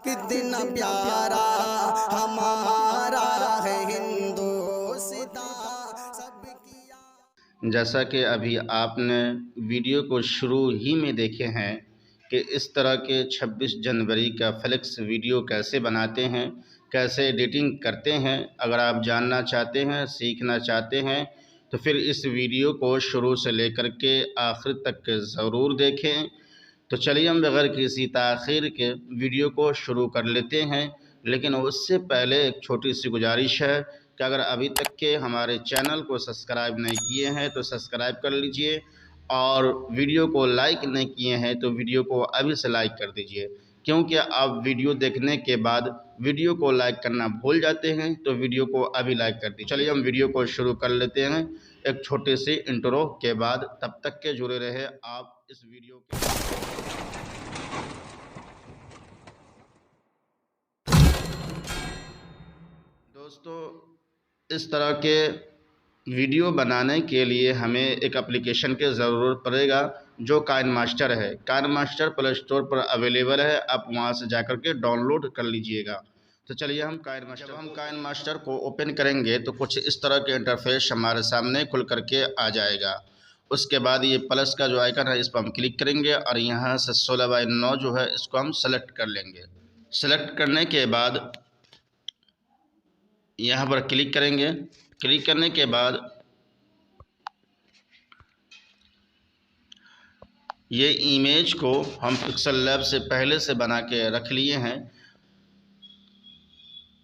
कितना प्यारा हमारा है हिंदुस्तान सबकी। जैसा कि अभी आपने वीडियो को शुरू ही में देखे हैं कि इस तरह के 26 जनवरी का फ्लेक्स वीडियो कैसे बनाते हैं, कैसे एडिटिंग करते हैं। अगर आप जानना चाहते हैं, सीखना चाहते हैं तो फिर इस वीडियो को शुरू से लेकर के आखिर तक ज़रूर देखें। तो चलिए हम बगैर किसी ताख़ीर के वीडियो को शुरू कर लेते हैं। लेकिन उससे पहले एक छोटी सी गुजारिश है कि अगर अभी तक के हमारे चैनल को सब्सक्राइब नहीं किए हैं तो सब्सक्राइब कर लीजिए, और वीडियो को लाइक नहीं किए हैं तो वीडियो को अभी से लाइक कर दीजिए, क्योंकि आप वीडियो देखने के बाद वीडियो को लाइक करना भूल जाते हैं। तो वीडियो को अभी लाइक कर दीजिए। चलिए हम वीडियो को शुरू कर लेते हैं एक छोटे से इंट्रो के बाद। तब तक के जुड़े रहे आप इस वीडियो के। दोस्तों, इस तरह के वीडियो बनाने के लिए हमें एक एप्लीकेशन की ज़रूरत पड़ेगा जो काइनमास्टर है। काइनमास्टर प्ले स्टोर पर अवेलेबल है, आप वहां से जाकर के डाउनलोड कर लीजिएगा। तो चलिए हम काइनमास्टर को ओपन करेंगे तो कुछ इस तरह के इंटरफेस हमारे सामने खुल करके आ जाएगा। उसके बाद ये प्लस का जो आइकन है इस पर हम क्लिक करेंगे और यहाँ से 16:9 जो है इसको हम सेलेक्ट कर लेंगे। सेलेक्ट करने के बाद यहाँ पर क्लिक करेंगे। क्लिक करने के बाद ये इमेज को हम पिक्सल लैब से पहले से बना के रख लिए हैं।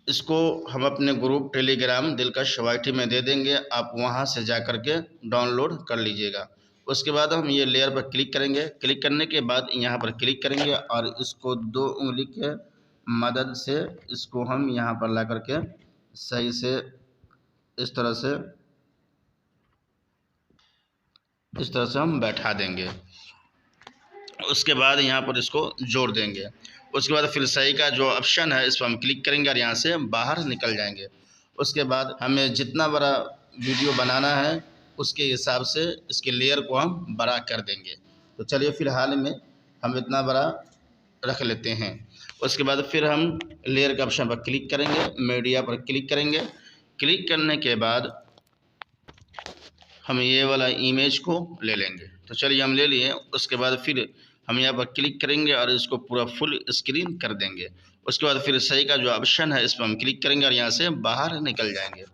इसको हम अपने ग्रुप टेलीग्राम दिलकश वाईटी में दे देंगे, आप वहां से जा कर के डाउनलोड कर लीजिएगा। उसके बाद हम ये लेयर पर क्लिक करेंगे। क्लिक करने के बाद यहाँ पर क्लिक करेंगे और इसको 2 उंगली के मदद से इसको हम यहाँ पर ला कर के सही से इस तरह से हम बैठा देंगे। उसके बाद यहाँ पर इसको जोड़ देंगे। उसके बाद फिर सही का जो ऑप्शन है इस पर हम क्लिक करेंगे और यहाँ से बाहर निकल जाएंगे। उसके बाद हमें जितना बड़ा वीडियो बनाना है उसके हिसाब से इसके लेयर को हम बड़ा कर देंगे। तो चलिए फ़िलहाल में हम इतना बड़ा रख लेते हैं। उसके बाद फिर हम लेयर के ऑप्शन पर क्लिक करेंगे, मीडिया पर क्लिक करेंगे। क्लिक करने के बाद हम ये वाला इमेज को ले लेंगे। तो चलिए हम ले लिए। उसके बाद फिर हम यहाँ पर क्लिक करेंगे और इसको पूरा फुल स्क्रीन कर देंगे। उसके बाद फिर सही का जो ऑप्शन है इस पर हम क्लिक करेंगे और यहाँ से बाहर निकल जाएंगे।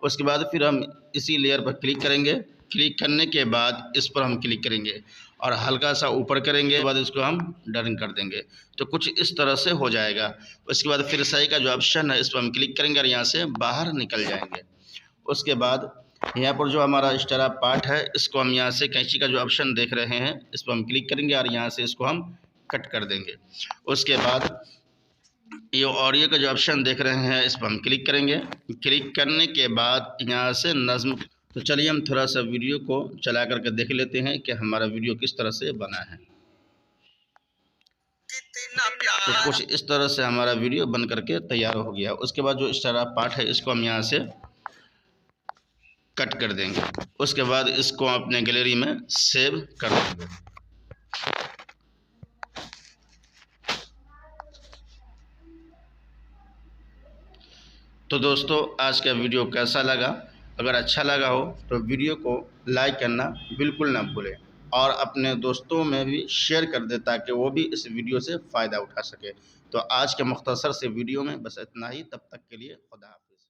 उसके बाद फिर हम इसी लेयर पर क्लिक करेंगे। क्लिक करने के बाद इस पर हम क्लिक करेंगे और हल्का सा ऊपर करेंगे, बाद इसको हम डन कर देंगे। तो कुछ इस तरह से हो जाएगा। उसके बाद फिर सही का जो ऑप्शन है इस पर हम क्लिक करेंगे और यहाँ से बाहर निकल जाएंगे। उसके बाद यहाँ पर जो हमारा एक्स्ट्रा पार्ट है इसको हम यहाँ से कैंची का जो ऑप्शन देख रहे हैं इस पर हम क्लिक करेंगे और यहाँ से इसको हम कट कर देंगे। उसके बाद ये ऑडियो का जो ऑप्शन देख रहे हैं इस पर हम क्लिक करेंगे। क्लिक करने के बाद यहाँ से नज़्म। तो चलिए हम थोड़ा सा वीडियो को चला करके देख लेते हैं कि हमारा वीडियो किस तरह से बना है। तो कुछ इस तरह से हमारा वीडियो बन करके तैयार हो गया। उसके बाद जो एक्स्ट्रा पार्ट है इसको हम यहाँ से कट कर देंगे। उसके बाद इसको अपने गैलरी में सेव कर देंगे। तो दोस्तों, आज का वीडियो कैसा लगा? अगर अच्छा लगा हो तो वीडियो को लाइक करना बिल्कुल ना भूलें और अपने दोस्तों में भी शेयर कर दें ताकि वो भी इस वीडियो से फ़ायदा उठा सके। तो आज के मुख्तसर से वीडियो में बस इतना ही। तब तक के लिए खुदा हाफ़िज़।